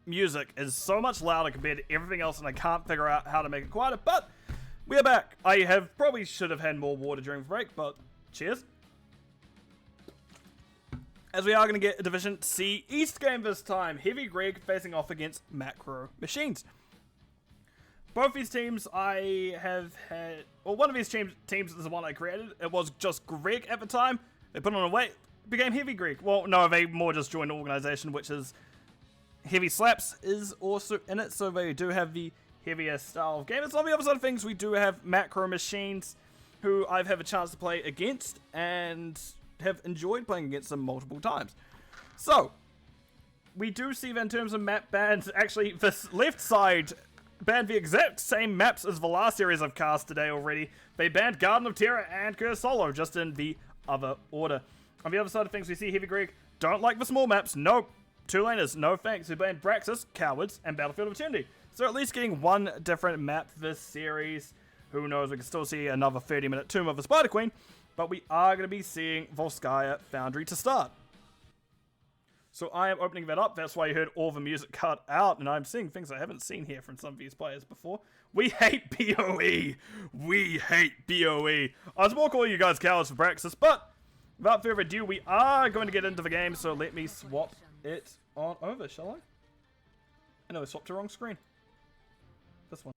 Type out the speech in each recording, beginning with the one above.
music is so much louder compared to everything else, and I can't figure out how to make it quieter, but we are back. I probably should have had more water during the break, but cheers. As we are going to get a Division C East game this time, Heavy Greg facing off against Macro Machines. Both these teams I have had, well, one of these teams is the one I created. It was just Greg at the time. They put on a weight, became Heavy Greg. Well, no, they more just joined the organization, which is Heavy Slaps is also in it, so they do have the heavier style of gamers. On the other side of things, we do have Macro Machines, who I've had a chance to play against, and have enjoyed playing against them multiple times. So, we do see that in terms of map bans, actually, this left side banned the exact same maps as the last series I've cast today already. They banned Garden of Terror and Curse Solo, just in the other order. On the other side of things, we see Heavy Greg don't like the small maps. Nope. Two laners, no thanks. We banned Braxis, Cowards, and Battlefield of Eternity. So at least getting one different map this series. Who knows, we can still see another 30-minute Tomb of the Spider Queen. But we are going to be seeing Volskaya Foundry to start. So I am opening that up. That's why you heard all the music cut out. And I'm seeing things I haven't seen here from some of these players before. We hate BOE. We hate BOE. I was more calling you guys cowards for Braxis. But without further ado, we are going to get into the game. So let me swap it on over, shall I? I know I swapped the wrong screen. This one.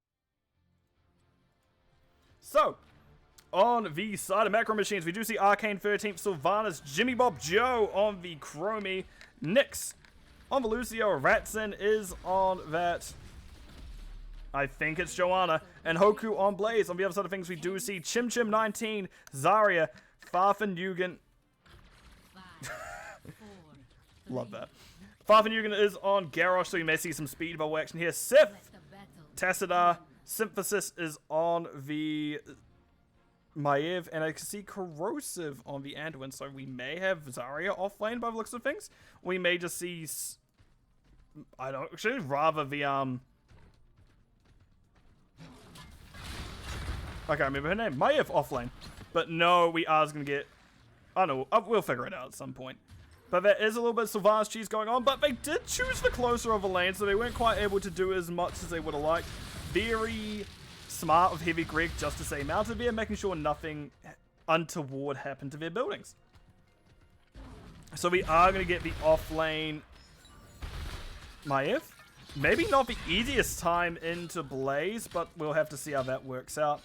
So, on the side of Macro Machines, we do see Arcane 13th, Sylvanas, Jimmy Bob Joe on the Chromie, Nyx on the Lucio, Ratson is on that, I think it's Joanna, and Hoku on Blaze. On the other side of things, we do see Chim Chim 19, Zarya, Farfan Yugen. Love that. Farfan Yugen is on Garrosh, so you may see some speedball action here. Sif, Tassadar, Synthesis is on the Maiev, and I can see Corrosive on the Anduin, so we may have Zarya offlane by the looks of things. We may just see, I don't, actually rather the, I can't remember her name, Maiev offlane. But no, we are going to get, I don't know, we'll figure it out at some point. But there is a little bit of Sylvanas cheese going on, but they did choose the closer of a lane, so they weren't quite able to do as much as they would have liked. Very smart of Heavy Greg just to stay mounted there, making sure nothing untoward happened to their buildings. So we are going to get the off-lane Maiev. Maybe not the easiest time into Blaze, but we'll have to see how that works out.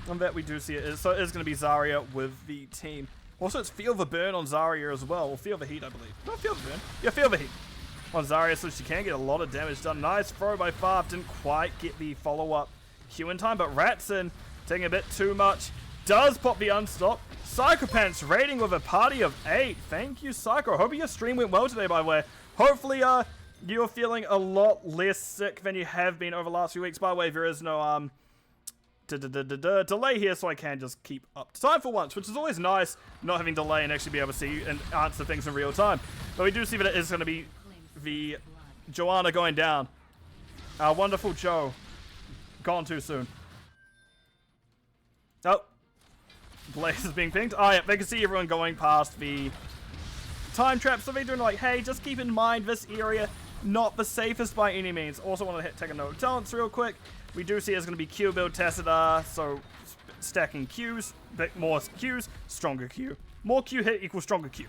And that we do see it is, so it is going to be Zarya with the team. Also, it's Feel the Burn on Zarya as well. Or Feel the Heat, I believe. No, Feel the Burn. Yeah, Feel the Heat on Zarya, so she can get a lot of damage done. Nice throw by Farf. Didn't quite get the follow-up Q in time, but Ratson taking a bit too much. Does pop the unstop. Psychopants raiding with a party of 8. Thank you, Psycho. Hoping your stream went well today, by the way. Hopefully, you're feeling a lot less sick than you have been over the last few weeks. By the way, there is no, delay here, so I can just keep up to time for once, which is always nice, not having delay and actually be able to see and answer things in real time. But we do see that it is going to be the Joanna going down. Our wonderful Joe. Gone too soon. Oh. Blaze is being pinged. Oh yeah, they can see everyone going past the time trap, so they're doing like, hey, just keep in mind this area, not the safest by any means. Also want to take a note of talents real quick. We do see it's going to be Q build Tassadar, so stacking Qs, bit more Qs, stronger Q. More Q hit equals stronger Q.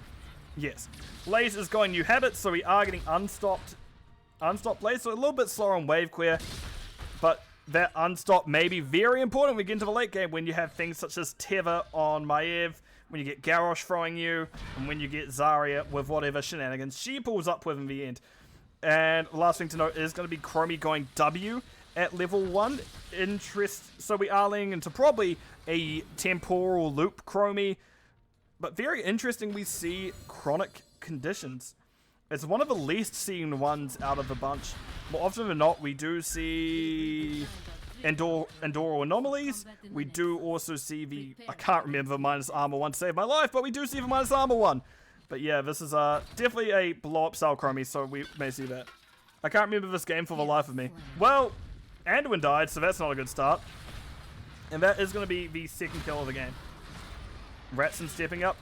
Yes. Blaze is going new habits, so we are getting unstopped Blaze, so a little bit slower on wave clear, but that unstop may be very important when we get into the late game when you have things such as Teva on Maiev, when you get Garrosh throwing you, and when you get Zarya with whatever shenanigans she pulls up with in the end. And last thing to note is going to be Chromie going W at level 1. So we are leaning into probably a temporal loop Chromie. But very interesting, we see Chronic Conditions. It's one of the least seen ones out of the bunch. More often than not, we do see Endural Anomalies. We do also see the, I can't remember the minus armor one to save my life, but we do see the minus armor one. But yeah, this is definitely a blow-up style Chromie, so we may see that. I can't remember this game for the life of me. Well, Anduin died, so that's not a good start. And that is going to be the second kill of the game. Ratson stepping up.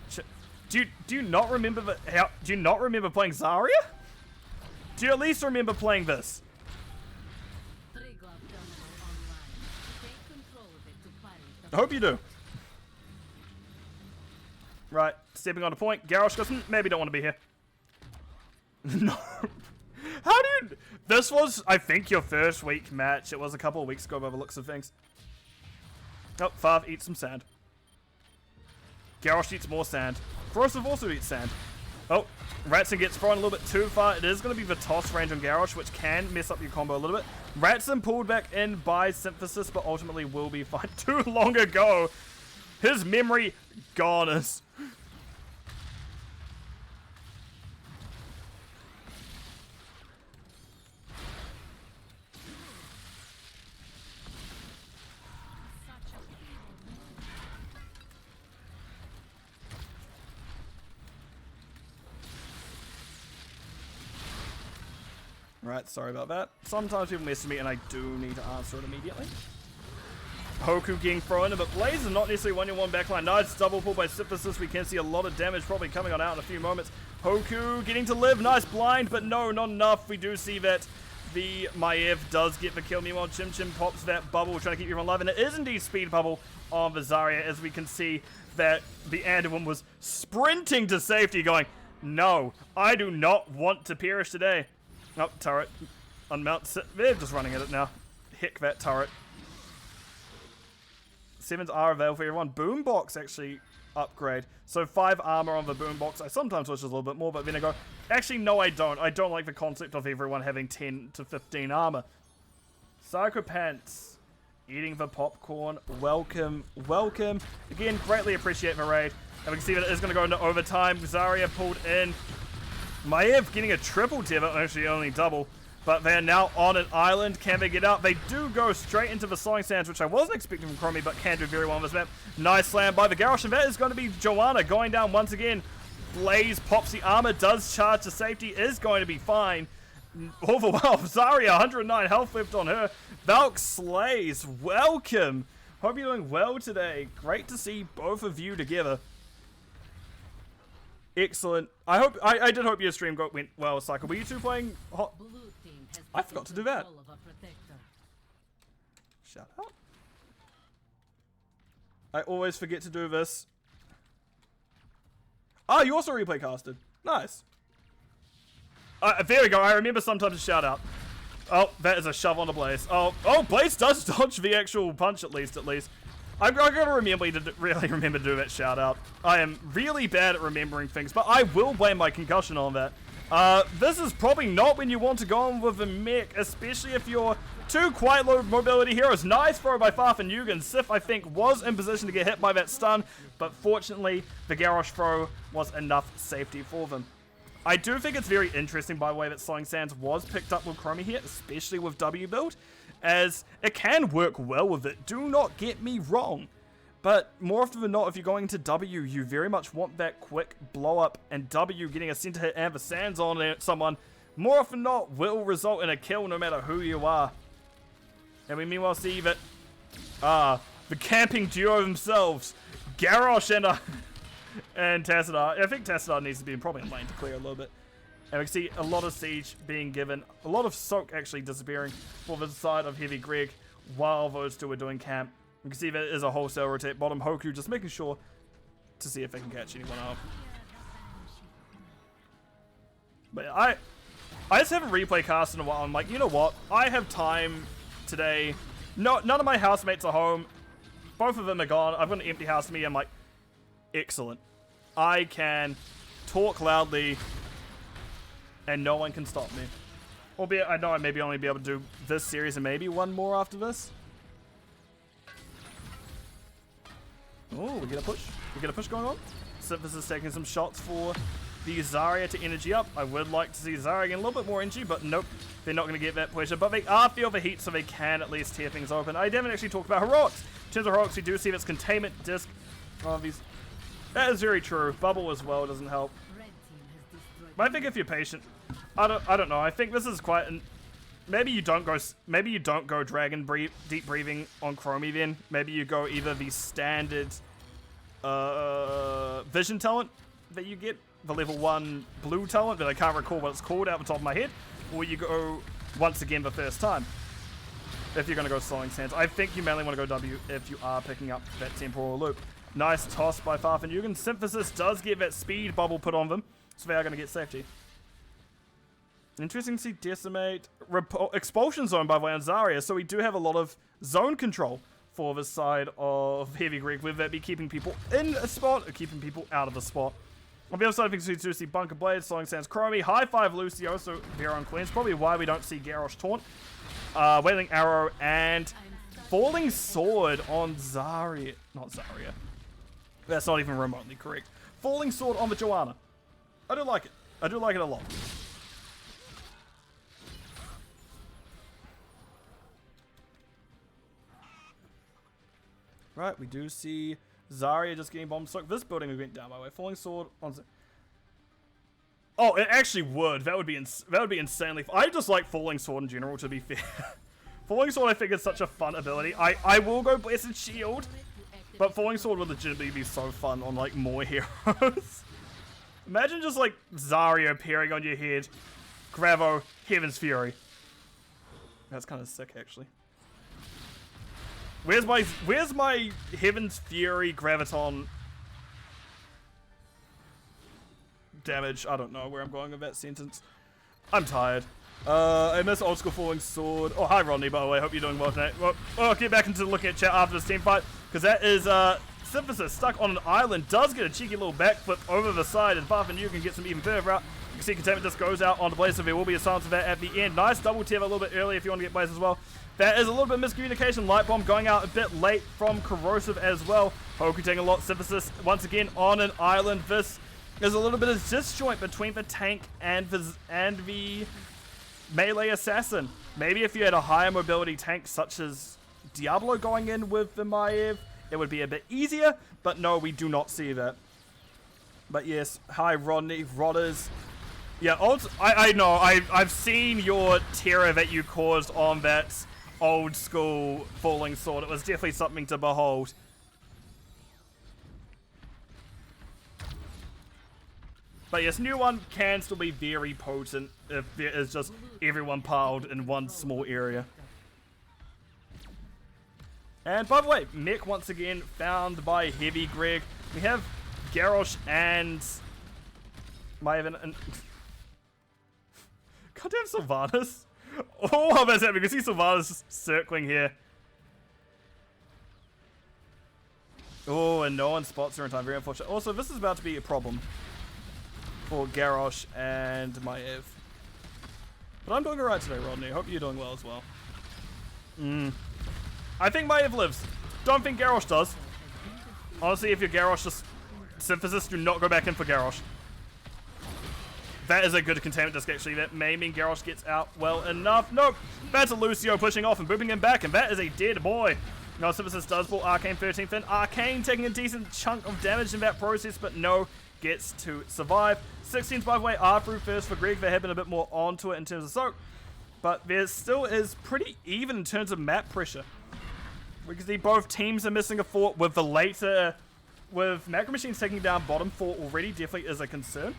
Do you not remember playing Zarya? Do you at least remember playing this? I hope you do. Right, stepping on a point. Garrosh goes, maybe don't want to be here. No. How did... This was, I think, your first week match. It was a couple of weeks ago by the looks of things. Oh, Fav eats some sand. Garrosh eats more sand. Corrosive also eats sand. Oh, Ratson gets thrown a little bit too far. It is going to be the toss range on Garrosh, which can mess up your combo a little bit. Ratson pulled back in by Synthesis, but ultimately will be fine. Too long ago. His memory goners. Right, sorry about that. Sometimes people message me and I do need to answer it immediately. Hoku getting thrown in, but Blaze is not necessarily 1-on-1 backline. Nice double pull by Synthesis. We can see a lot of damage probably coming on out in a few moments. Hoku getting to live. Nice blind, but no, not enough. We do see that the Maiev does get the kill. Meanwhile, Chim Chim pops that bubble, trying to keep everyone alive. And it is indeed speed bubble on the Zarya, as we can see that the Anduin was sprinting to safety, going, no, I do not want to perish today. Oh, turret. Unmount. They're just running at it now. Heck that turret. 7s are available for everyone. Boombox actually upgrade. So 5 armor on the boombox. I sometimes wish it was a little bit more, but then I go, actually, no, I don't. I don't like the concept of everyone having 10 to 15 armor. Psycho Pants eating the popcorn. Welcome, welcome. Again, greatly appreciate the raid. And we can see that it is going to go into overtime. Zarya pulled in. Maiev getting a triple tier, but actually only double. But they're now on an island. Can they get out? They do go straight into the Slowing Sands, which I wasn't expecting from Chromie, but can do very well on this map. Nice slam by the Garrosh, and that is going to be Joanna going down once again. Blaze pops the armor, does charge to safety, is going to be fine. Overwhelmed. Zarya, 109 health left on her. Valk slays. Welcome. Hope you're doing well today. Great to see both of you together. Excellent. I did hope your stream went well, Cycle. Were you two playing hot? I forgot to do that. Shout out. I always forget to do this. Oh, you also replay casted. Nice. There we go. I remember sometimes to shout out. Oh, that is a shove on a Blaze. Oh, Blaze does dodge the actual punch at least. I gotta really remember to do that shout out. I am really bad at remembering things, but I will blame my concussion on that. This is probably not when you want to go on with a mech, especially if you're two quite low mobility heroes. Nice throw by Farf and Yugen. Sif, I think, was in position to get hit by that stun, but fortunately, the Garrosh throw was enough safety for them. I do think it's very interesting, by the way, that Slowing Sands was picked up with Chromie here, especially with W build, as it can work well with it. Do not get me wrong. But more often than not, if you're going to W, you very much want that quick blow up, and W getting a center hit and the Sands on someone, more often than not, will result in a kill no matter who you are. And we meanwhile see that, the camping duo themselves, Garrosh and Tassadar. I think Tassadar needs to be probably in lane to clear a little bit. And we can see a lot of siege being given, a lot of soak actually disappearing for the side of Heavy Greg while those two are doing camp. You can see that is a wholesale rotate bottom. Hoku just making sure to see if they can catch anyone up. But I just haven't replay cast in a while. I'm like, you know what? I have time today. No, none of my housemates are home. Both of them are gone. I've got an empty house to me. I'm like, excellent. I can talk loudly and no one can stop me. Albeit I know I maybe only be able to do this series and maybe one more after this. Oh, we get a push. We get a push going on. Synthesis is taking some shots for the Zarya to energy up. I would like to see Zarya getting a little bit more energy, but nope. They're not going to get that pressure. But they are feel the heat, so they can at least tear things open. I haven't actually talked about Heroics. In terms of Heroics, we do see this containment disc. That is very true. Bubble as well doesn't help. But I think if you're patient, I don't know. I think this is quite an... Maybe you don't go Dragon Deep Breathing on Chromie then. Maybe you go either the standard Vision talent that you get, the level 1 blue talent that I can't recall what it's called out of the top of my head. or you go once again the first time. If you're going to go Slowing Sands. I think you mainly want to go W if you are picking up that temporal loop. Nice toss by Farfetch'd. Synthesis does get that speed bubble put on them, so they are going to get safety. Interesting to see Decimate. Expulsion zone, by the way, on Zarya, so we do have a lot of zone control for the side of Heavy Greek, whether that be keeping people in a spot or keeping people out of a spot. On the other side of things, we do see Bunker Blade, Slowing Sands, Chromie, High Five Lucio, so Baron Queen's probably why we don't see Garrosh taunt. Wailing Arrow and Falling Sword on Zarya. Not Zarya. That's not even remotely correct. Falling Sword on the Joanna. I do like it. I do like it a lot. Right, we do see Zarya just getting bomb stuck. This building went down, by the way. Falling Sword on... Oh, it actually would. That would be insanely... I just like Falling Sword in general, to be fair. Falling Sword, I think, is such a fun ability. I will go Blessed Shield, but Falling Sword would legitimately be so fun on, like, more heroes. Imagine just, like, Zarya appearing on your head. Gravo, Heaven's Fury. That's kind of sick, actually. Where's my Heaven's Fury Graviton damage? I don't know where I'm going with that sentence. I'm tired. I miss Old School Falling Sword. Oh, hi Rodney, by the way. Hope you're doing well tonight. Well, I'll get back into looking at chat after this team fight, because that is Synthesis stuck on an island. Does get a cheeky little backflip over the side, and Farfetch'd can get some even further out. You can see Containment just goes out onto Blaze, so there will be a silence of that at the end. Nice double tap a little bit early if you want to get Blaze as well. That is a little bit of miscommunication. Light Bomb going out a bit late from Corrosive as well. Hoku taking a lot. Synthesis once again on an island. This is a little bit of disjoint between the tank and the melee assassin. Maybe if you had a higher mobility tank such as Diablo going in with the Maiev, it would be a bit easier. But no, we do not see that. But yes, hi Rodney, Rodders. Yeah, I know, I've seen your terror that you caused on that old school Falling Sword. It was definitely something to behold. But yes, new one can still be very potent if there is just everyone piled in one small area. And by the way, mech once again found by Heavy Greg. We have Garrosh and Maven and goddamn Sylvanas. Oh, how bad's happening? You can see Sylvanas circling here. Oh, and no one spots her in time. Very unfortunate. Also, this is about to be a problem for Garrosh and Maiev. But I'm doing alright today, Rodney. Hope you're doing well as well. I think Maiev lives. Don't think Garrosh does. Honestly, if you're Garrosh, just Synthesis, do not go back in for Garrosh. That is a good containment disc, actually. That may mean Garrosh gets out well enough. Nope. That's a Lucio pushing off and booping him back, and that is a dead boy. No, Synthesis does pull Arcane 13th in. Arcane taking a decent chunk of damage in that process, but no, gets to survive. 16s, by the way, are through first for Greg. They have been a bit more onto it in terms of soak, but there still is pretty even in terms of map pressure. We can see both teams are missing a fort with the later, with Macro Machines taking down bottom fort already definitely is a concern.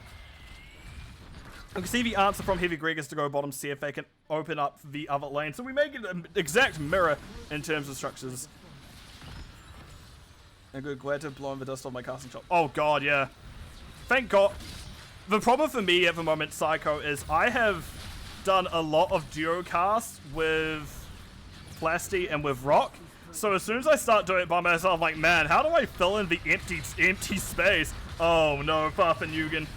You can see the answer from Heavy Greg is to go bottom, see if they can open up the other lane. So we make it an exact mirror in terms of structures. And good, glad to have blown the dust off my casting shop. Oh god, yeah. Thank god. The problem for me at the moment, Psycho, is I have done a lot of duo casts with Plasty and with Rock. So as soon as I start doing it by myself, I'm like, man, how do I fill in the empty space? Oh no, Farfetch'd.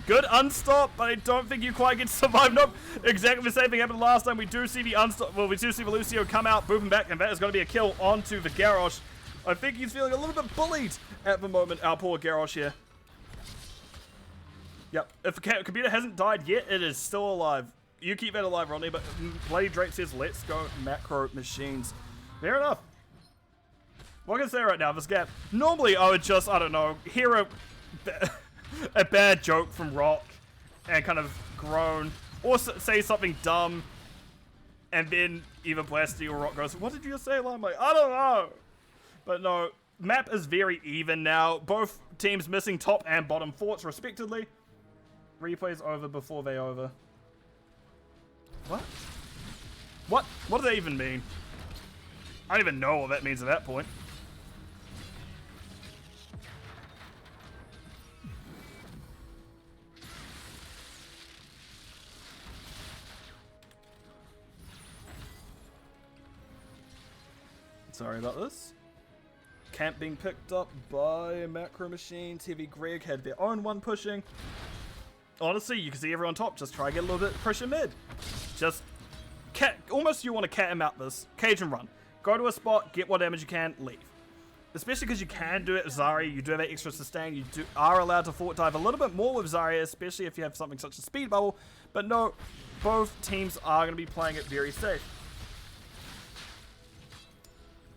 Good unstop, but I don't think you quite get to survive. Nope, exactly the same thing happened last time. We do see the unstop. Well, we do see the Lucio come out, boop him back, and that is going to be a kill onto the Garrosh. I think he's feeling a little bit bullied at the moment. Our poor Garrosh here. Yep, if the computer hasn't died yet, it is still alive. You keep that alive, Rodney, but Bloody Drake says, let's go Macro Machines. Fair enough. What can I say right now, this gap? Normally, I would just, I don't know, hear a bad joke from Rock and kind of groan, or say something dumb, and then either Blasty or Rock goes, what did you say? I'm like, I don't know. But no, map is very even now. Both teams missing top and bottom forts respectively. Replays over before they over. What? What? What does that even mean? I don't even know what that means at that point. Sorry about this. Camp being picked up by Macro Machines. Heavy Greg had their own one pushing. Honestly, you can see everyone on top. Just try to get a little bit of pressure mid. Just almost you want to cat him out this. Cage and run. Go to a spot, get what damage you can, leave. Especially because you can do it with Zarya. You do have that extra sustain. You are allowed to fort dive a little bit more with Zarya, especially if you have something such as Speed Bubble. But no, both teams are going to be playing it very safe.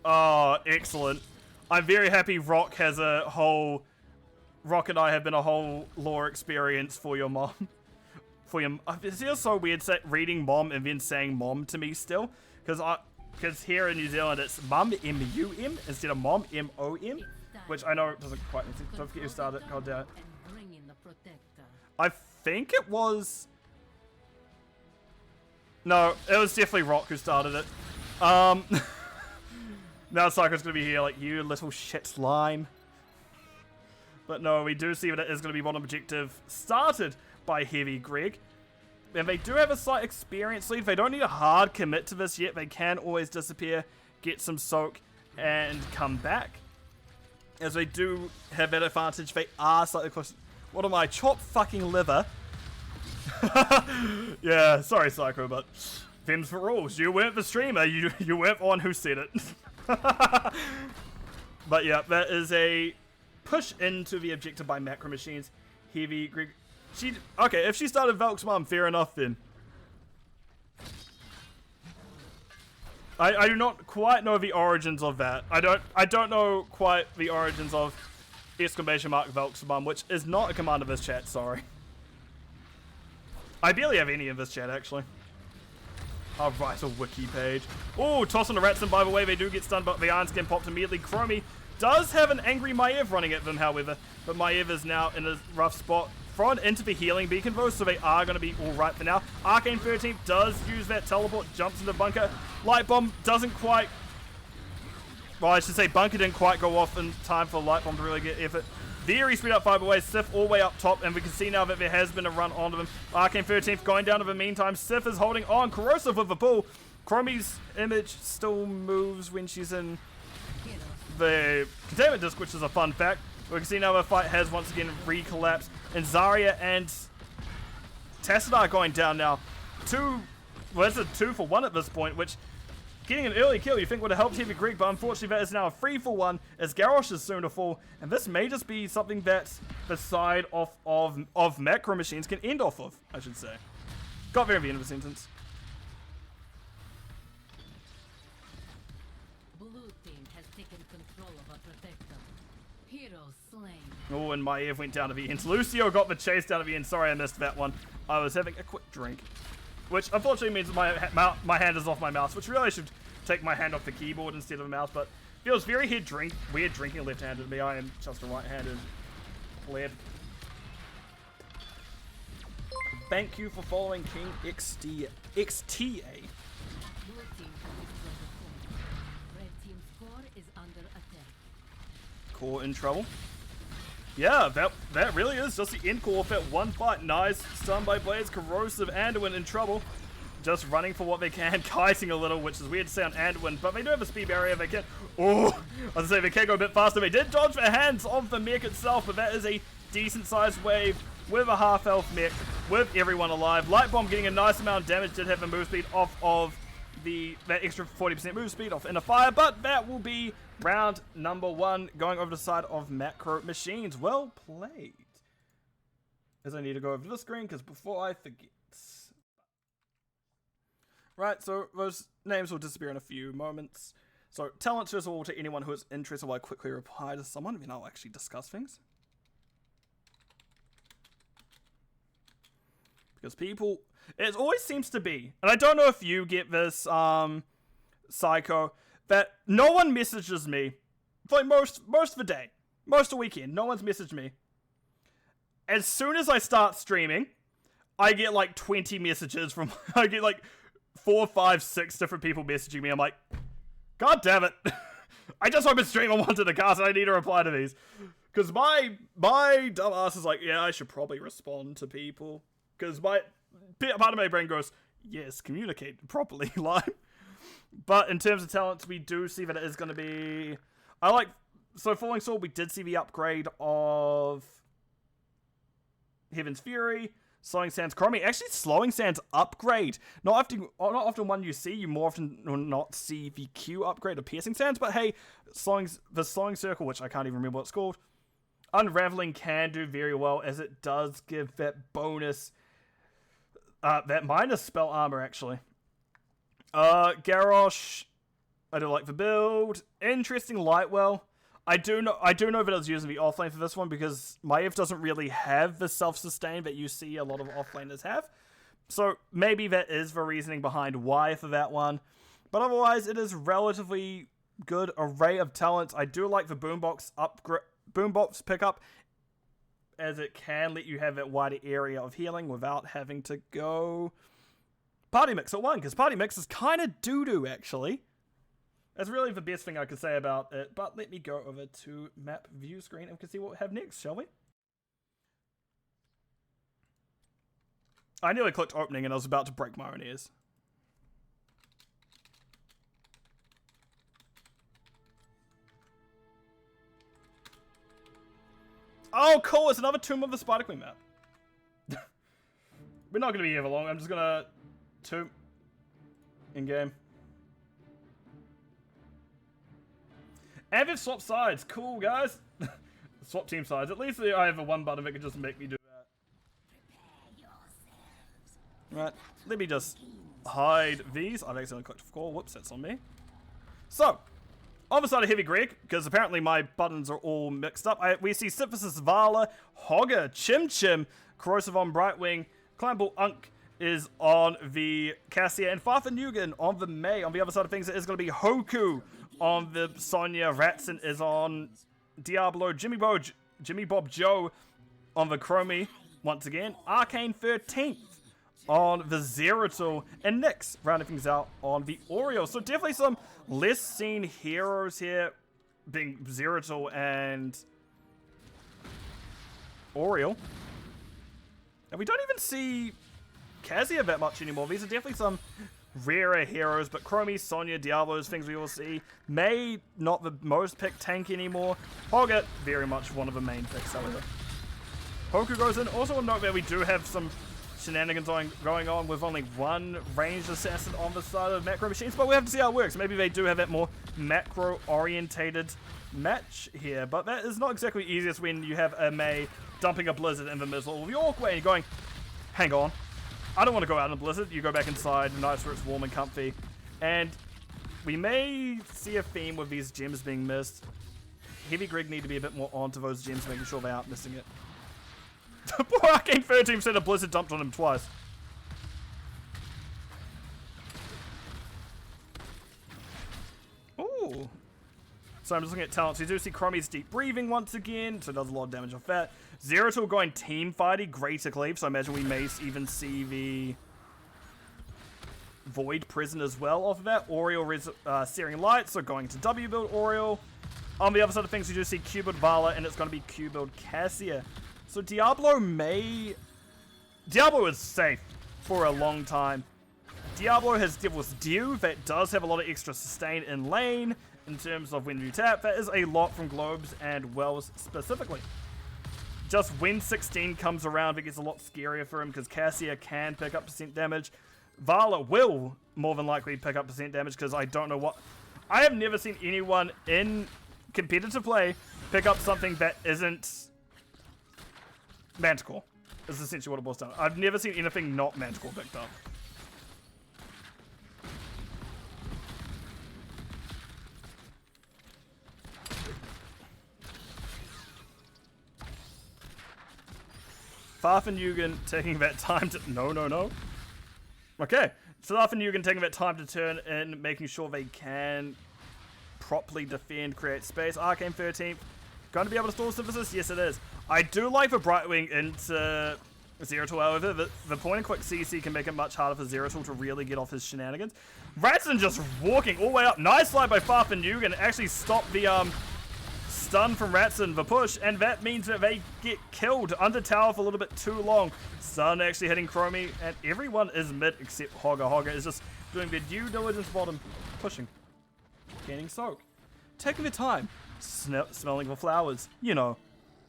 Oh, excellent. I'm very happy Rock has a whole... Rock and I have been a whole lore experience for your mom. For your... It feels so weird reading mom and then saying mom to me still. Because here in New Zealand it's mum, M-U-M, instead of mom, M-O-M. Which I know doesn't quite make sense. Don't forget you started. God damn it. I think it was... No, it was definitely Rock who started it. Now Psycho's gonna be here like, you little shit slime. But no, we do see that it is gonna be bottom objective started by Heavy Greg. And they do have a slight experience lead. They don't need a hard commit to this yet. They can always disappear, get some soak, and come back. As they do have that advantage, they are slightly close. What am I? Chop fucking liver. Yeah, sorry Psycho, but them's for rules. You weren't the streamer, you weren't the one who said it. But yeah, that is a push into the objective by Macro Machines. Heavy Greg. Okay, if she started Valk's mom, fair enough then. I do not quite know the origins of that. I don't know quite the origins of exclamation mark Valk's mom, which is not a command of this chat, sorry. I barely have any of this chat actually. I'll write a wiki page. Oh, toss on the Ratson, by the way, they do get stunned, but the Iron Skin popped immediately. Chromie does have an angry Maiev running at them, however, but Maiev is now in a rough spot. Thrown into the healing beacon though, so they are going to be alright for now. Arcane 13 does use that teleport, jumps into bunker. Light Bomb doesn't quite... Well, I should say bunker didn't quite go off in time for Light Bomb to really get effort. Very speed up Fiberway, Sif all the way up top, and we can see now that there has been a run onto them. Arcane 13th going down in the meantime. Sif is holding on. Corrosive with the pull. Chromie's image still moves when she's in the containment disc, which is a fun fact. We can see now the fight has once again recollapsed. And Zarya and Tassadar going down now. Well, it's a 2-for-1 at this point, which getting an early kill you think would have helped Heavy Greg, but unfortunately that is now a 3-for-1 as Garrosh is soon to fall. And this may just be something that the side of Macro Machines can end off of, I should say. Got there at the end of the sentence. Blue team has taken control of a protector. Hero slain. Oh, and Maiev went down to the end. Lucio got the chase down to the end. Sorry I missed that one. I was having a quick drink. Which unfortunately means my hand is off my mouse, which really I should take my hand off the keyboard instead of the mouse, but feels very weird drinking left-handed to me. I am just a right-handed pleb. Thank you for following King XTA. Blue team has destroyed the point. Red team's core is under attack. Core in trouble. Yeah, that really is just the end core of that one fight. Nice stun by Blades. Corrosive, Anduin in trouble. Just running for what they can, kiting a little, which is weird to say on Anduin, but they do have a speed barrier. They can... Oh, I was going to say they can go a bit faster. They did dodge the hands of the mech itself, but that is a decent-sized wave with a half-health mech, with everyone alive. Light Bomb getting a nice amount of damage, did have a move speed off of that extra 40% move speed off in a fire, but that will be round number 1 going over the side of Macro Machines. Well played. As I need to go over to the screen because before I forget. Right, so those names will disappear in a few moments. So talent first of all to anyone who is interested while I quickly reply to someone, then I'll actually discuss things. Because people... It always seems to be, and I don't know if you get this, Psycho, that no one messages me for like most of the day, most of the weekend. No one's messaged me. As soon as I start streaming, I get like 20 messages from, I get like 4, 5, 6 different people messaging me. I'm like, God damn it. I just opened stream and wanted to cast and I need to reply to these. Because my dumb ass is like, yeah, I should probably respond to people. Because part of my brain goes, yes, communicate properly, like. But in terms of talents, we do see that it is going to be... So Falling Sword, we did see the upgrade of Heaven's Fury, Slowing Sands Chromie. Actually, Slowing Sands upgrade. Not often one you see. You more often will not see the Q upgrade of Piercing Sands. But hey, the Slowing Circle, which I can't even remember what it's called. Unraveling can do very well, as it does give that bonus... that minus spell armor, actually. Garrosh, I do like the build. Interesting Lightwell. I do know that I was using the offlane for this one because Maiev doesn't really have the self-sustain that you see a lot of offlaners have. So maybe that is the reasoning behind why for that one. But otherwise, it is relatively good array of talents. I do like the Boombox pickup, as it can let you have that wider area of healing without having to go Party Mix at 1, because Party Mix is kind of doo-doo, actually. That's really the best thing I could say about it, but let me go over to map view screen and we can see what we have next, shall we? I nearly clicked opening and I was about to break my own ears. Oh, cool, it's another Tomb of the Spider Queen map. We're not going to be here for long, I'm just going to Tomb in-game. And they've swapped sides. Cool, guys. Swap team sides. At least I have a one button that can just make me do that. Right. Let me just hide these. I've accidentally clicked call. Whoops, that's on me. So, on the side of Heavy Greg, because apparently my buttons are all mixed up, we see Synthesis Vala, Hogger, Chim Chim, Corrosive on Brightwing, Climbable Unk is on the Cassia, and Farfanugan on the Mei. On the other side of things, it is going to be Hoku on the Sonya, Ratson is on Diablo, Jimmy Bob Joe on the Chromie, once again, Arcane 13th on the Zeratul, and Nyx rounding things out on the Oriole. So definitely some less seen heroes here, being Zeratul and Oriole. And we don't even see Cassia that much anymore. These are definitely some rarer heroes, but Chromie, Sonya, Diablo's things we all see. Mei, not the most picked tank anymore. Hogget, very much one of the main picks, however. Hoku goes in. Also, a note that we do have some shenanigans going on with only one ranged assassin on the side of Macro Machines, but we have to see how it works. Maybe they do have that more macro-orientated match here, but that is not exactly easiest when you have a Mei dumping a Blizzard in the middle of your way and going, hang on. I don't want to go out in a blizzard. You go back inside, nice where it's warm and comfy. And we may see a theme with these gems being missed. Heavy Greg need to be a bit more onto those gems, making sure they aren't missing it. Poor Arcane 13 said a blizzard dumped on him twice. Ooh. So I'm just looking at talents. You do see Chromie's Deep Breathing once again, so it does a lot of damage off that. Zeratul going Team Fighting, Greater Cleave, so I imagine we may even see the Void Prison as well off of that. Oriole Searing Light, so going to W build Oriole. On the other side of things, you do see Q build Vala, and it's going to be Q build Cassia. So Diablo is safe for a long time. Diablo has Devil's Due, that does have a lot of extra sustain in lane. In terms of when you tap, that is a lot from Globes and Wells specifically. Just when 16 comes around, it gets a lot scarier for him because Cassia can pick up % damage. Vala will more than likely pick up % damage because I don't know what... I have never seen anyone in competitive play pick up something that isn't Manticore. Is essentially what it boils down to. I've never seen anything not Manticore picked up. Farfanugan taking that time to... No. Okay. So Farfanugan taking that time to turn in, making sure they can properly defend, create space. Arcane 13th. Going to be able to stall Synthesis? Yes, it is. I do like the Brightwing into Zeratul, however, the point and quick CC can make it much harder for Zeratul to really get off his shenanigans. Ratson just walking all the way up. Nice slide by Farfetch'd actually stop the stun from Ratson, the push, and that means that they get killed under tower for a little bit too long. Stun actually hitting Chromie, and everyone is mid except Hogger. Hogger is just doing their due diligence bottom, pushing, gaining soak, taking their time, smelling the flowers. You know,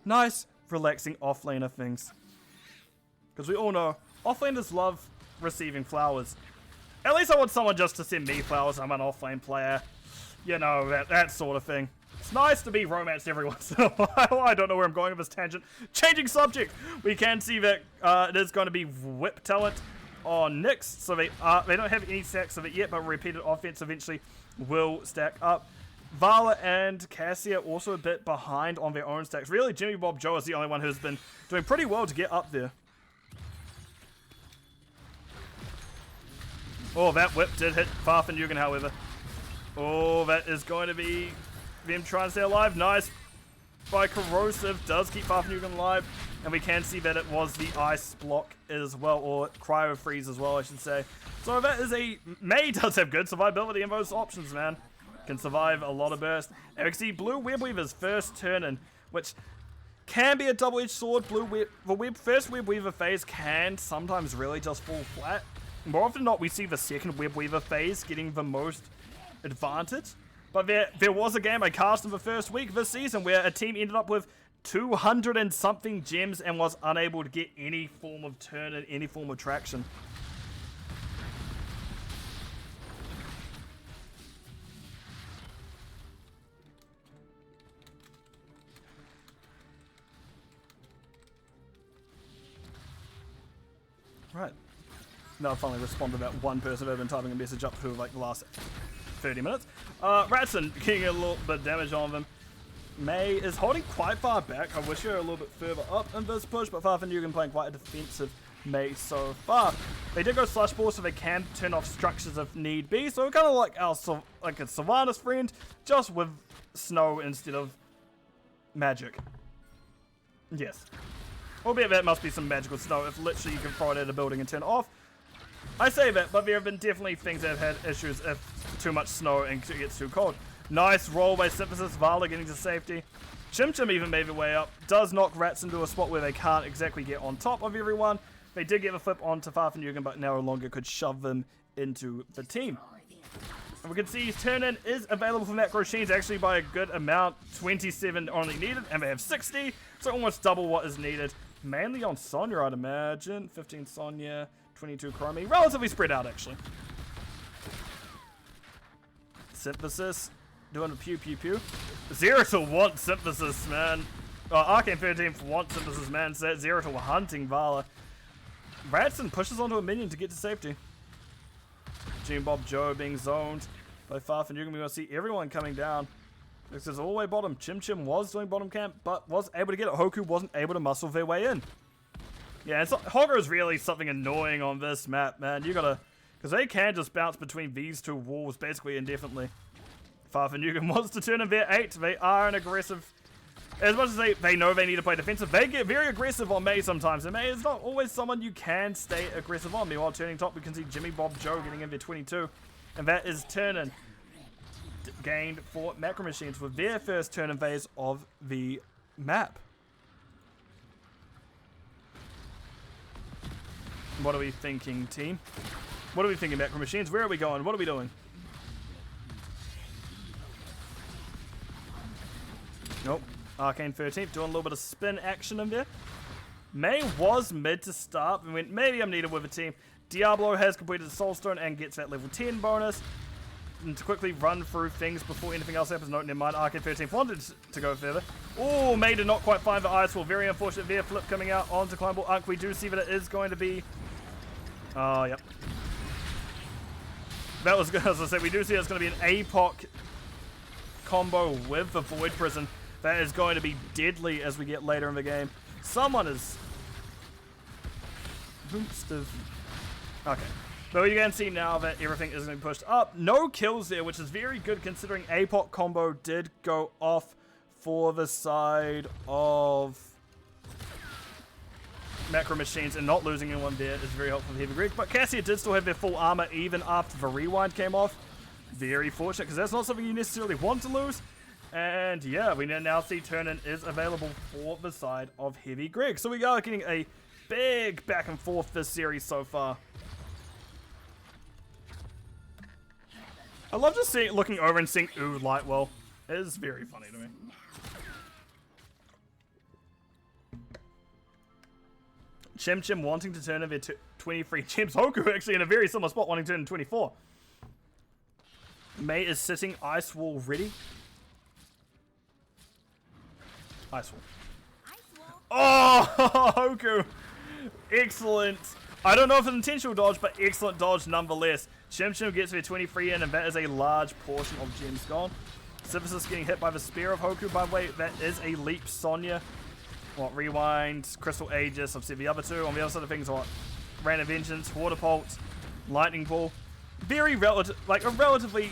nice, relaxing offlaner things. Because we all know, offlaners love receiving flowers. At least I want someone just to send me flowers. I'm an offlane player. You know, that sort of thing. It's nice to be romanced every once in a while. I don't know where I'm going with this tangent. Changing subject. We can see that it is going to be whip talent on Nyx. So they don't have any stacks of it yet, but repeated offense eventually will stack up. Vala and Cassia also a bit behind on their own stacks. Really, Jimmy Bob Joe is the only one who's been doing pretty well to get up there. Oh, that whip did hit Farfetch'd, however. Oh, that is going to be them trying to stay alive. Nice by Corrosive. Does keep Farfetch'd alive. And we can see that it was the ice block as well, or cryo freeze as well, I should say. So that is a... Mei does have good survivability in those options, man. Can survive a lot of burst. And we can see Blue Web Weaver's first turn in, which can be a double-edged sword. First Web Weaver phase can sometimes really just fall flat. More often than not, we see the second Web Weaver phase getting the most advantage. But there was a game I cast in the first week this season where a team ended up with 200 and something gems and was unable to get any form of turn and any form of traction. Right. Now I finally responded to that one person who had been typing a message up for like the last 30 minutes. Ratson getting a little bit of damage on them. Mei is holding quite far back. I wish we were a little bit further up in this push, but Farfetch'd playing quite a defensive Mei so far. They did go Slush Ball, so they can turn off structures if need be. So kind of like our a Sylvanas friend, just with snow instead of magic. Yes. Albeit that must be some magical snow if literally you can throw it at a building and turn it off. I say that, but there have been definitely things that have had issues if too much snow and it gets too cold. Nice roll by Synthesis. Vala getting to safety. Chim Chim even made their way up. Does knock Rats into a spot where they can't exactly get on top of everyone. They did get a flip onto Farfetch'd, but no longer could shove them into the team. And we can see his turn-in is available for Macro Machines actually by a good amount. 27 only needed, and they have 60, so almost double what is needed. Mainly on Sonya, I'd imagine. 15 Sonya, 22 Chromie. Relatively spread out, actually. Synthesis. Doing a pew pew pew. Zeratul wants Synthesis, man. Arcane 13 wants Synthesis, man. Zeratul hunting Vala. Ratson pushes onto a minion to get to safety. Jimmy Bob Joe being zoned by Farfetch'd. We're going to see everyone coming down. This is all the way bottom. Chim Chim was doing bottom camp, but was able to get it. Hoku wasn't able to muscle their way in. Yeah, Hogger is really something annoying on this map, man. You gotta... Because they can just bounce between these two walls basically indefinitely. Farfetch'd wants to turn in their 8. They are an aggressive... As much as they know they need to play defensive, they get very aggressive on Mei sometimes. And Mei is not always someone you can stay aggressive on. Meanwhile, turning top, we can see Jimmy Bob Joe getting in their 22. And that is turn-in gained for Macro Machines for their first turn-in phase of the map. What are we thinking, team? What are we thinking, Macro Machines? Where are we going? What are we doing? Nope. Arcane 13th doing a little bit of spin action in there. Mei was mid to start and went, maybe I'm needed with a team. Diablo has completed the Soulstone and gets that level 10 bonus. And to quickly run through things before anything else happens. No, never mind. Arcane 13th wanted to go further. Oh, Mei did not quite find the Ice Wall. Very unfortunate there. Flip coming out onto Climbable Unk. We do see that it is going to be... Oh, yep. That was good. As I said, we do see it's going to be an APOC combo with the Void Prison. That is going to be deadly as we get later in the game. Someone is... Okay. But you can see now that everything is going to be pushed up. No kills there, which is very good considering APOC combo did go off for the side of Macro Machines and not losing anyone there is very helpful for Heavy Greg. But Cassia did still have their full armor even after the rewind came off. Very fortunate, because that's not something you necessarily want to lose. And yeah, we now see Turn-In is available for the side of Heavy Greg. So we are getting a big back and forth this series so far. I love just looking over and seeing Ooh Lightwell. It is very funny to me. Chim Chim wanting to turn in their 23 gems. Hoku actually in a very similar spot, wanting to turn in 24. Mei is sitting Ice Wall ready. Ice Wall. Oh, Hoku. Excellent. I don't know if it's an intentional dodge, but excellent dodge nonetheless. Chim Chim gets their 23 in, and that is a large portion of gems gone. Syphilis getting hit by the spear of Hoku, by the way. That is a leap Sonya. What, Rewind, Crystal Aegis, obviously the other two. On the other side of things, what? Random Vengeance, Water Pulse, Lightning Ball. Very relative, like a relatively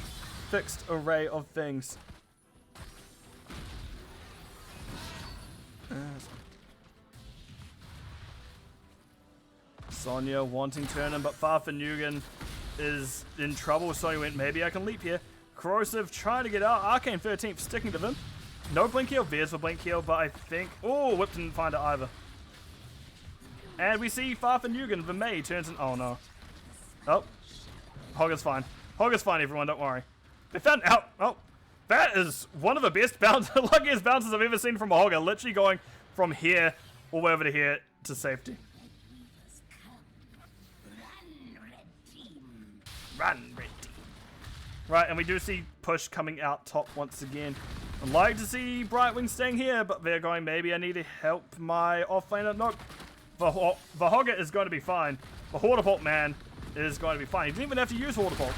fixed array of things. Sonya wanting Turn-In, but Farfetch'd is in trouble. Sonya went, maybe I can leap here. Corrosive trying to get out. Arcane 13th sticking to them. No Blink Heal. There's the Blink Heal, but I think... Oh, Whip didn't find it either. And we see Farfetch'd, the Mei turns in... Oh, no. Oh. Hogger's fine. Hogger's fine, everyone. Don't worry. They found out... Oh. That is one of the best bounces, luckiest bounces I've ever seen from a Hogger. Literally going from here all the way over to here to safety. Run, red team. Right, and we do see Push coming out top once again. I'd like to see Brightwing staying here, but they're going, maybe I need to help my offlaner. No, the Hogger is going to be fine. The Hortapult man is going to be fine. He didn't even have to use Hortapult.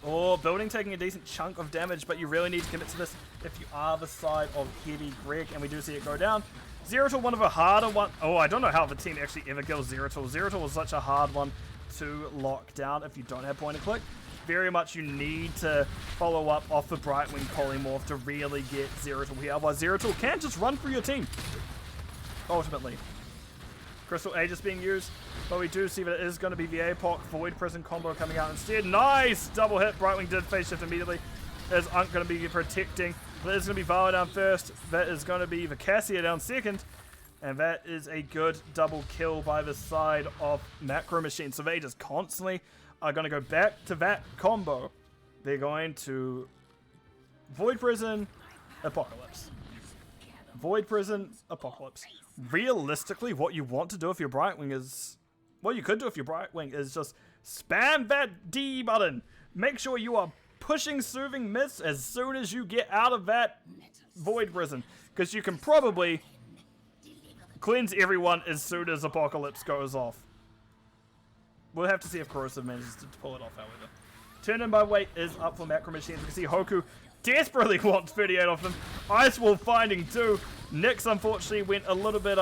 Oh, building taking a decent chunk of damage, but you really need to commit to this if you are the side of Heavy Greg, and we do see it go down. Zeratul, one of the harder one. Oh, I don't know how the team actually ever kills Zeratul. Zeratul was such a hard one to lock down if you don't have point and click. Very much you need to follow up off the Brightwing Polymorph to really get Zeratul here. Otherwise, Zeratul can just run through your team. Ultimately. Crystal Aegis being used, but we do see that it is going to be the APOC Void Prison combo coming out instead. Nice! Double hit. Brightwing did face shift immediately. There's Unk going to be protecting. That is going to be Vala down first. That is going to be the Cassia down second. And that is a good double kill by the side of Macro Machine. So they just constantly are going to go back to that combo. They're going to Void Prison, Apocalypse. Void Prison, Apocalypse. Realistically, what you want to do if your Brightwing is... What you could do if your Brightwing is just spam that D button. Make sure you are pushing Soothing Mist as soon as you get out of that Void Prison. Because you can probably cleanse everyone as soon as Apocalypse goes off. We'll have to see if Corrosive manages to pull it off, however. Turn-In, by the way, is up for Macro Machines. We can see Hoku desperately wants 38 off them. Ice Wall finding 2. Nyx, unfortunately, went a little bit,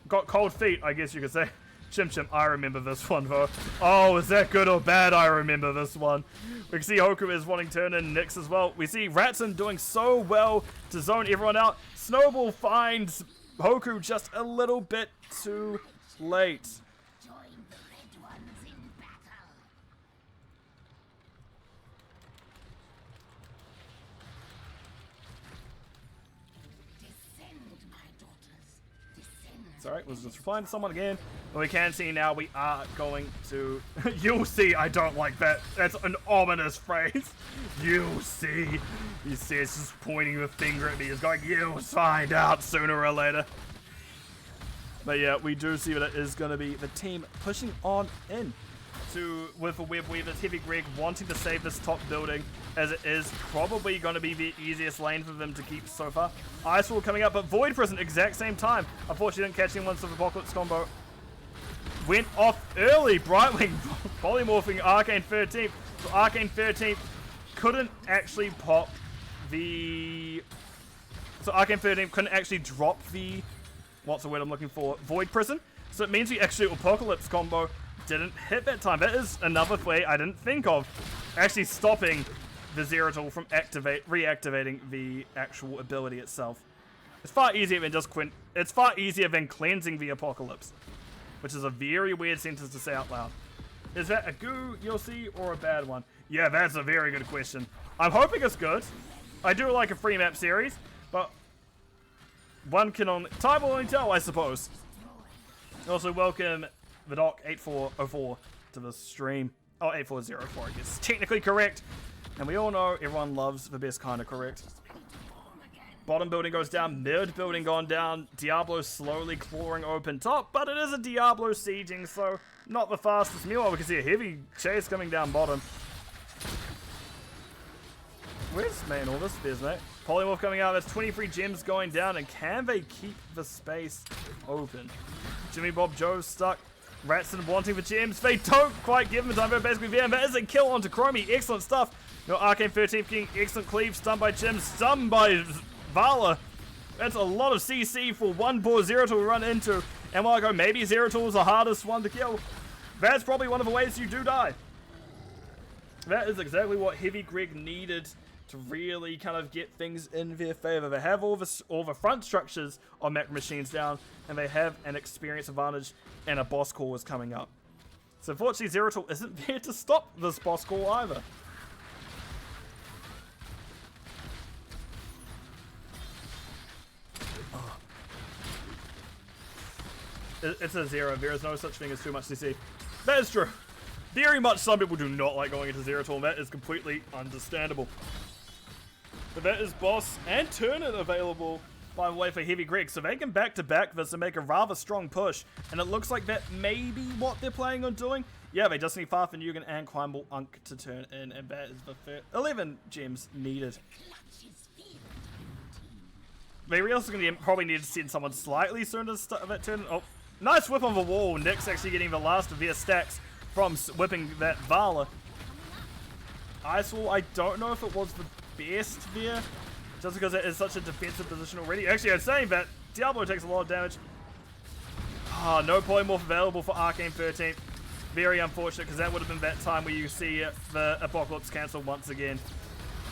got cold feet, I guess you could say. Chim Chim, I remember this one, though. Oh, is that good or bad? I remember this one. We can see Hoku is wanting Turn-In, Nyx as well. We see Ratson doing so well to zone everyone out. Snowball finds Hoku just a little bit too late. Sorry, was just replying to someone again. But we can see now we are going to... You'll see, I don't like that. That's an ominous phrase. You'll see. You see, it's just pointing the finger at me. It's going, you'll find out sooner or later. But yeah, we do see that it is going to be the team pushing on in with a Web Weavers. Heavy Greg wanting to save this top building, as it is probably going to be the easiest lane for them to keep so far. Ice Wall coming up, but Void Prison exact same time. Unfortunately, didn't catch anyone, so the Apocalypse combo went off early. Brightwing polymorphing Arcane 13th. So Arcane 13th couldn't actually pop the... So Arcane 13th couldn't actually drop the... What's the word I'm looking for? Void Prison. So it means the actual Apocalypse combo didn't hit that time. That is another way I didn't think of. Actually stopping the Zeratul from reactivating the actual ability itself. It's far easier than just it's far easier than cleansing the apocalypse, which is a very weird sentence to say out loud. Is that a goo you'll see or a bad one? Yeah, that's a very good question. I'm hoping it's good. I do like a free map series, but time will only tell, I suppose. Also, welcome Vidoc8404 to the stream. Oh, 8404, I guess. Technically correct. And we all know everyone loves the best kind of correct. Bottom building goes down, mid building gone down, Diablo slowly clawing open top, but it is a Diablo sieging, so not the fastest. Meanwhile, we can see a heavy chase coming down bottom. Where's main all this is, mate? Polymorph coming out, that's 23 gems going down, and can they keep the space open? Jimmy Bob Joe's stuck. Ratson wanting the gems, they don't quite give him the time, but basically there, and that is a kill onto Chromie, excellent stuff. You know, Arcane 13 getting excellent cleave, stunned by Jim, stunned by Vala. That's a lot of CC for one poor Zeratul to run into. And while I go, maybe Zeratul is the hardest one to kill. That's probably one of the ways you do die. That is exactly what Heavy Greg needed to really kind of get things in their favor. They have all the front structures on Macro Machines down, and they have an experience advantage, and a boss call is coming up. So unfortunately, Zeratul isn't there to stop this boss call either. It's a zero. There is no such thing as too much CC. That is true. Very much some people do not like going into Zeratul, and that is completely understandable. But that is boss and turn-it available, by the way, for Heavy Greg. So they can back-to-back this and make a rather strong push. And it looks like that may be what they're planning on doing. Yeah, they just need Farfenugan and Climbable Unk to turn in, and that is the 11 gems needed. They also going to probably need to send someone slightly sooner to start that turn. Oh, nice whip on the wall. Nick's actually getting the last of their stacks from whipping that Vala. Ice Wall, I don't know if it was the best there, just because it is such a defensive position already. Actually, I'm saying that Diablo takes a lot of damage. Oh, no polymorph available for Arcane 13. Very unfortunate, because that would have been that time where you see the Apocalypse cancel once again.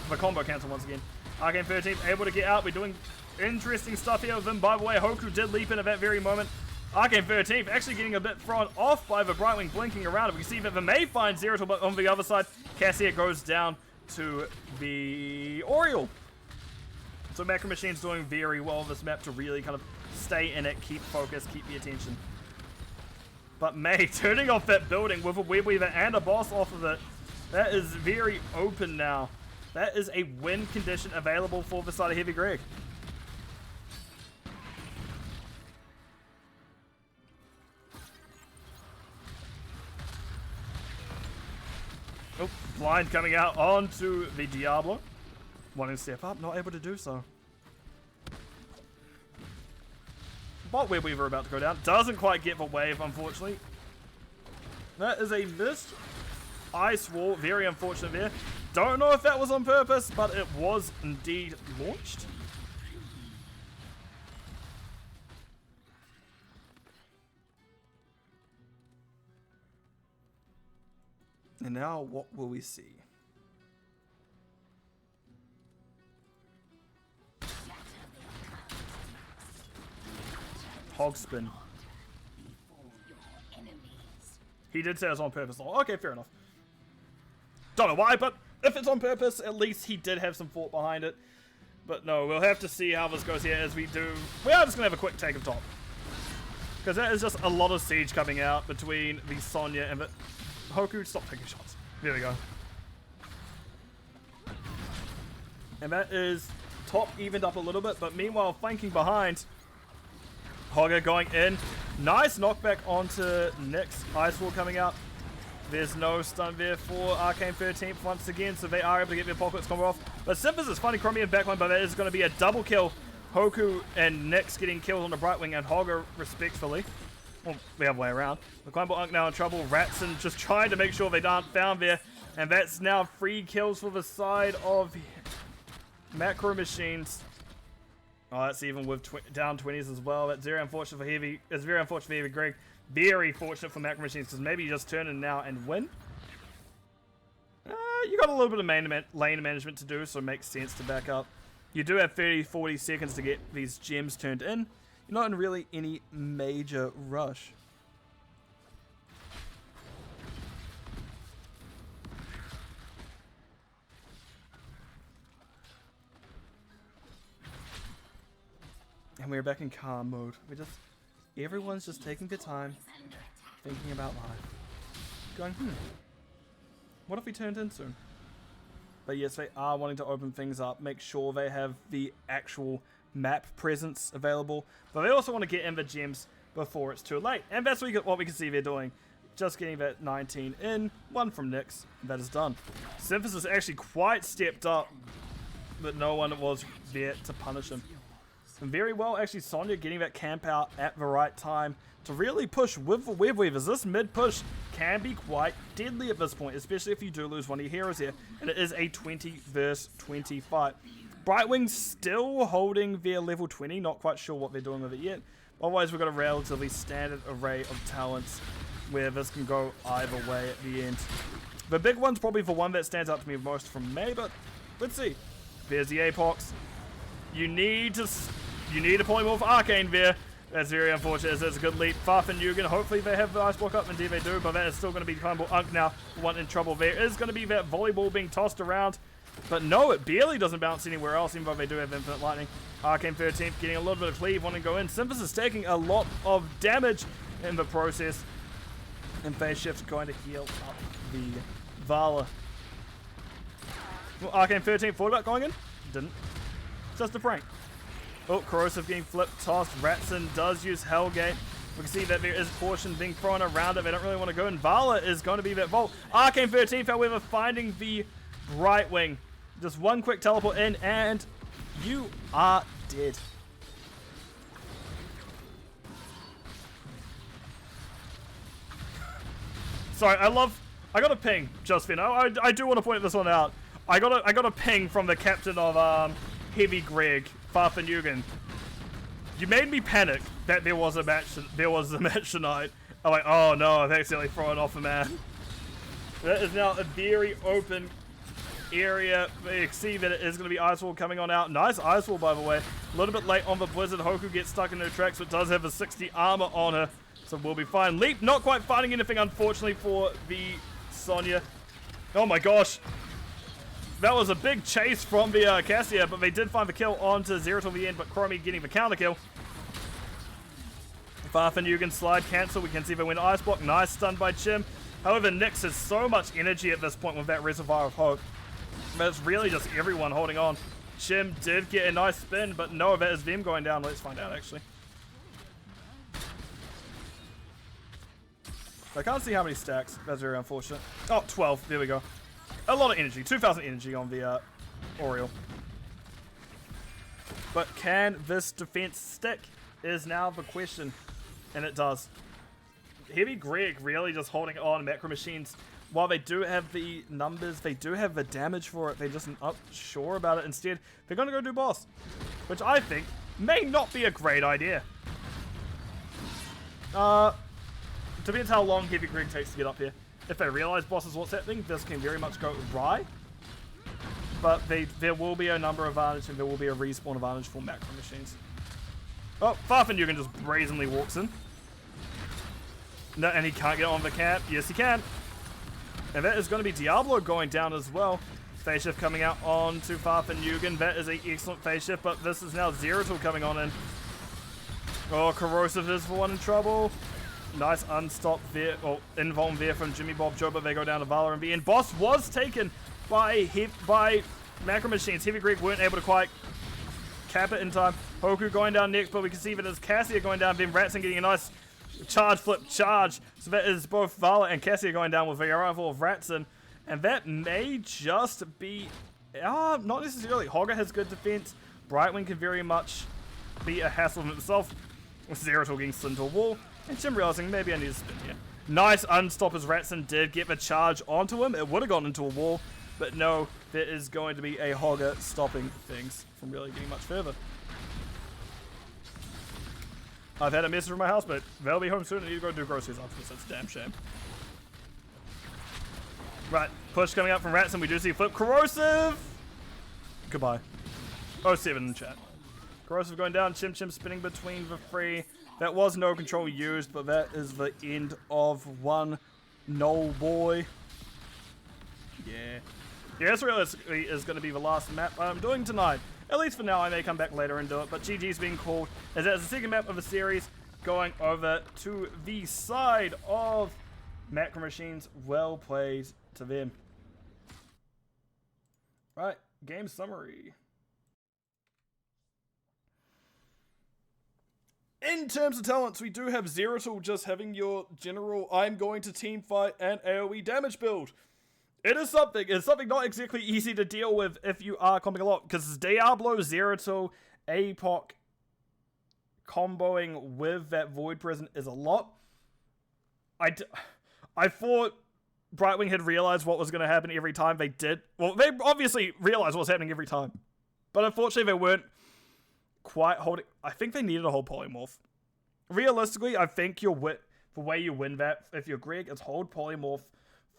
The combo cancel once again. Arcane 13 able to get out. We're doing interesting stuff here with them. By the way, Hoku did leap in at that very moment. Arcane 13 actually getting a bit thrown off by the Brightwing blinking around. We can see that the May finds Zeratul, but on the other side, Cassia goes down to the Oriole. So Macro Machine's doing very well this map to really kind of stay in it, keep focus, keep the attention. But May turning off that building with a Web Weaver and a boss off of it. That is very open now. That is a win condition available for the side of Heavy Greg. Oh, blind coming out onto the Diablo. Wanting to step up, not able to do so. Bot Web Weaver about to go down. Doesn't quite get the wave, unfortunately. That is a missed Ice Wall. Very unfortunate there. Don't know if that was on purpose, but it was indeed launched. And now, what will we see? Hogspin. He did say it was on purpose. Oh, okay, fair enough. Don't know why, but if it's on purpose, at least he did have some thought behind it. But no, we'll have to see how this goes here as we do. We are just going to have a quick take of top. Because there is just a lot of siege coming out between the Sonya and the... Hoku, stop taking shots. There we go. And that is top evened up a little bit, but meanwhile flanking behind. Hogger going in. Nice knockback onto Nyx. Ice Wall coming out. There's no stun there for Arcane 13 once again, so they are able to get their pockets combo off. But Simphus is finding Chromie in backline, but that is going to be a double kill. Hoku and Nyx getting killed on the Brightwing, and Hogger respectfully. Well, the other way around. The Climbable Unk now in trouble. Ratson just trying to make sure they aren't found there. And that's now 3 kills for the side of Macro Machines. Oh, that's even with down 20s as well. That's very unfortunate for Heavy. It's very unfortunate for Heavy Greg. Very fortunate for Macro Machines, because maybe you just turn in now and win. You got a little bit of lane management to do, so it makes sense to back up. You do have 30-40 seconds to get these gems turned in. You're not in really any major rush. And we're back in calm mode. Everyone's just taking their time, thinking about life. Going, what if we turned in soon? But yes, they are wanting to open things up, make sure they have the actual map presence available. But they also want to get in the gems before it's too late. And that's what we can see they're doing. Just getting that 19 in, one from Nyx, and that is done. Synthesis actually quite stepped up, but no one was there to punish him. And very well, actually, Sonya getting that camp out at the right time to really push with the Web Weavers. This mid push can be quite deadly at this point, especially if you do lose one of your heroes here. And it is a 20 versus 20 fight. Brightwing still holding their level 20, not quite sure what they're doing with it yet. Otherwise, we've got a relatively standard array of talents where this can go either way at the end. The big one's probably the one that stands out to me most from Mei, but let's see. There's the Apox. You need to polymorph Arcane there. That's very unfortunate, as that's a good leap. Farfetch'd, hopefully they have the Ice Block up, indeed they do, but that is still going to be Humble Unk now, one in trouble. There is going to be that volleyball being tossed around, but no, it barely doesn't bounce anywhere else, even though they do have Infinite Lightning. Arcane 13th getting a little bit of cleave, wanting to go in. Synthesis taking a lot of damage in the process, and Phase Shift going to heal up the Vala. Well, Arcane 13th thought about going in, didn't. Just a prank. Oh, Corrosive getting flipped, tossed. Ratson does use Hellgate. We can see that there is portion being thrown around it. They don't really want to go in. Vala is going to be that Volt. Arcane 13th, however, finding the Brightwing. Just one quick teleport in, and you are dead. Sorry, I got a ping just then. I do want to point this one out. I got a ping from the captain of Heavy Greg, Farfetch'd. You made me panic that there was a match tonight. I'm like, oh no, I've accidentally thrown off a man. That is now a very open area. You can see that it is going to be Icewall coming on out. Nice Icewall, by the way. A little bit late on the Blizzard. Hoku gets stuck in her tracks, but does have a 60 armor on her, so we'll be fine. Leap not quite finding anything, unfortunately, for the Sonya. Oh my gosh. That was a big chase from the Cassia, but they did find the kill onto Zero till the end, but Chromie getting the counter kill. Farfetch'd slide cancel. We can see they win Ice Block. Nice stun by Chim. However, Nyx has so much energy at this point with that Reservoir of Hope. But it's really just everyone holding on. Chim did get a nice spin, but no, that is them going down. Let's find out, actually. I can't see how many stacks. That's very unfortunate. Oh, 12. There we go. A lot of energy. 2,000 energy on the Oriole. But can this defense stick is now the question. And it does. Heavy Greg really just holding on. Macro Machines, while they do have the numbers, they do have the damage for it. They're just not sure about it. Instead, they're going to go do boss. Which I think may not be a great idea. Depends how long Heavy Greg takes to get up here. If they realize boss is what's happening, this can very much go awry. But there will be a number advantage, and there will be a respawn advantage for Macro Machines. Oh, Farfetch'd just brazenly walks in. No, and he can't get on the camp. Yes, he can. And that is going to be Diablo going down as well. Phase shift coming out on to Farfetch'd. That is an excellent phase shift, but this is now Zeratul coming on in. Oh, Corrosive is the one in trouble. Nice unstop there, or invuln there from Jimmy Bob Joe, but they go down to Vala and the end. Boss was taken by Macro Machines. Heavy Greg weren't able to quite cap it in time. Hoku going down next, but we can see that as Cassia going down, then Ratson getting a nice charge flip charge. So that is both Vala and Cassia going down with the arrival of Ratson. And that may just be, not necessarily. Hogger has good defense. Brightwing can very much be a hassle in itself. Zeratul getting slid into a wall. And Jim realizing maybe I need to spin here. Nice unstop as Ratson did get the charge onto him. It would have gone into a wall. But no, there is going to be a Hogger stopping things from really getting much further. I've had a message from my house, but they'll be home soon. I need to go do groceries after this. That's a damn shame. Right, push coming up from Ratson. We do see flip. Corrosive! Goodbye. 07 in chat. Corrosive going down, Chim Chim spinning between the three. That was no control used, but that is the end of one Null Boy. Yeah. Yeah, this realistically is going to be the last map I'm doing tonight. At least for now, I may come back later and do it, but GG's being called as that's the second map of the series going over to the side of Macro Machines. Well played to them. Right, game summary. In terms of talents, we do have Zeratul just having your general I'm going to team fight and AoE damage build. It is something. It's something not exactly easy to deal with if you are comping a lot, because Diablo, Zeratul, APOC comboing with that Void Prison is a lot. I thought Brightwing had realized what was going to happen every time. They did. Well, they obviously realized what was happening every time, but unfortunately they weren't quite holding. I think they needed a whole polymorph. Realistically, I think the way you win that, if you're Greg, is hold polymorph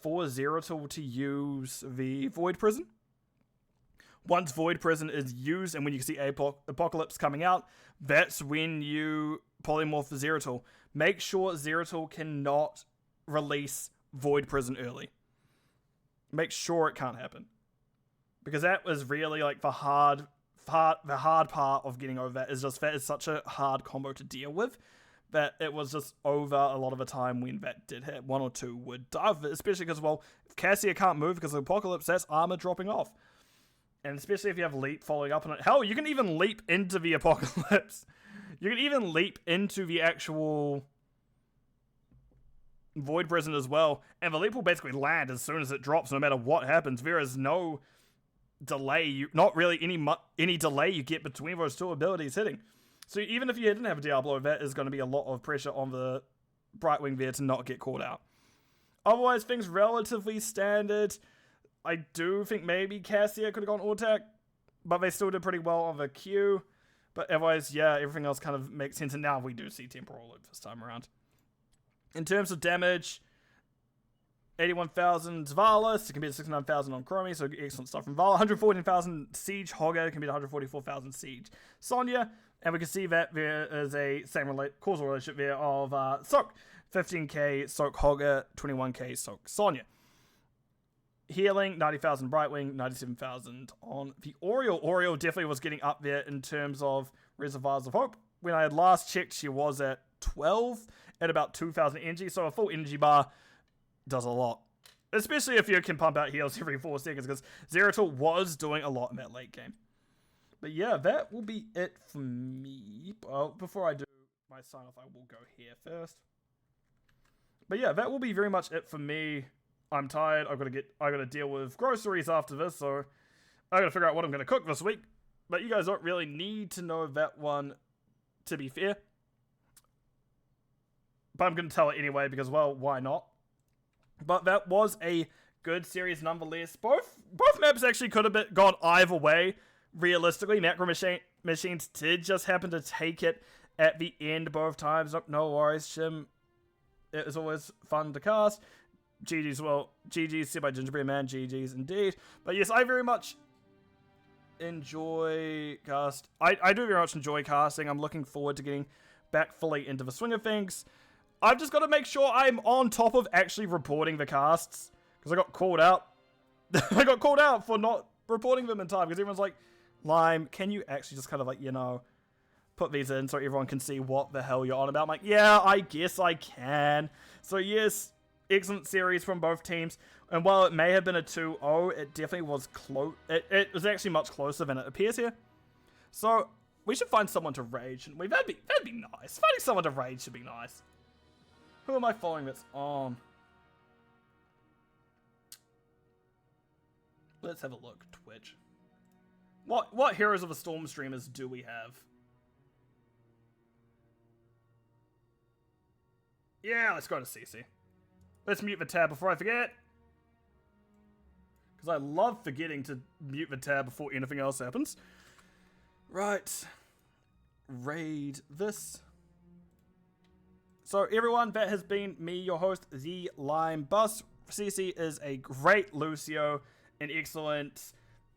for Zeratul to use the Void Prison. Once Void Prison is used, and when you see Apocalypse coming out, that's when you polymorph for Zeratul. Make sure Zeratul cannot release Void Prison early. Make sure it can't happen, because that was really like the hard part of getting over that. Is just that is such a hard combo to deal with, that it was just over a lot of the time when that did hit. One or two would die of it, especially because, well, if Cassia can't move because of Apocalypse, that's armor dropping off. And especially if you have Leap following up on it. Hell, you can even leap into the Apocalypse. You can even leap into the actual Void Prison as well. And the Leap will basically land as soon as it drops, no matter what happens. There is no delay, not really any delay you get between those two abilities hitting. So even if you didn't have a Diablo, that is going to be a lot of pressure on the Brightwing there to not get caught out. Otherwise, things relatively standard. I do think maybe Cassia could have gone Auto-Attack, but they still did pretty well on the Q. But otherwise, yeah, everything else kind of makes sense. And now we do see Temporal Loop this time around. In terms of damage, 81,000 Valis compared to 69,000 on Chromie, so excellent stuff from Vala. 114,000 Siege Hogger compared to 144,000 Siege Sonya. And we can see that there is a causal relationship there of Soak. 15k Soak Hogger, 21k Soak Sonya. Healing, 90,000 Brightwing, 97,000 on the Oriole. Oriole definitely was getting up there in terms of Reservoirs of Hope. When I had last checked, she was at 12 at about 2,000 energy, so a full energy bar does a lot. Especially if you can pump out heals every 4 seconds, because Zeratul was doing a lot in that late game. But yeah, that will be it for me. Before I do my sign off, I will go here first. But yeah, that will be very much it for me. I'm tired. I gotta deal with groceries after this, so I gotta figure out what I'm gonna cook this week. But you guys don't really need to know that one, to be fair. But I'm gonna tell it anyway because, well, why not? But that was a good series nonetheless. Both maps actually could have gone either way. Realistically, Macro Machines did just happen to take it at the end both times. No worries, Shim. It is always fun to cast. GG's, well, GG's said by Gingerbread Man. GG's indeed. But yes, I very much enjoy cast. I do very much enjoy casting. I'm looking forward to getting back fully into the swing of things. I've just got to make sure I'm on top of actually reporting the casts, because I got called out. I got called out for not reporting them in time, because everyone's like, Lime, can you actually just kind of like, you know, put these in so everyone can see what the hell you're on about? I'm like, yeah, I guess I can. So yes, excellent series from both teams. And while it may have been a 2-0, it definitely was close. It was actually much closer than it appears here. So we should find someone to rage. And that'd be nice. Finding someone to rage should be nice. Who am I following that's on? Let's have a look. Twitch. What Heroes of the Storm streamers do we have? Yeah, let's go to CC. Let's mute the tab before I forget. Because I love forgetting to mute the tab before anything else happens. Right. Raid this. So everyone, that has been me, your host, The Lime Bus. CC is a great Lucio, an excellent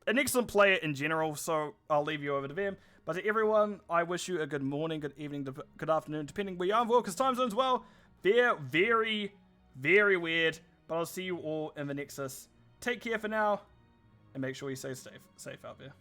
an excellent player in general, so I'll leave you over to them. But to everyone, I wish you a good morning, good evening, good afternoon, depending where you are in the world, because time zones, well, they're very, very weird. But I'll see you all in the Nexus. Take care for now, and make sure you stay safe out there.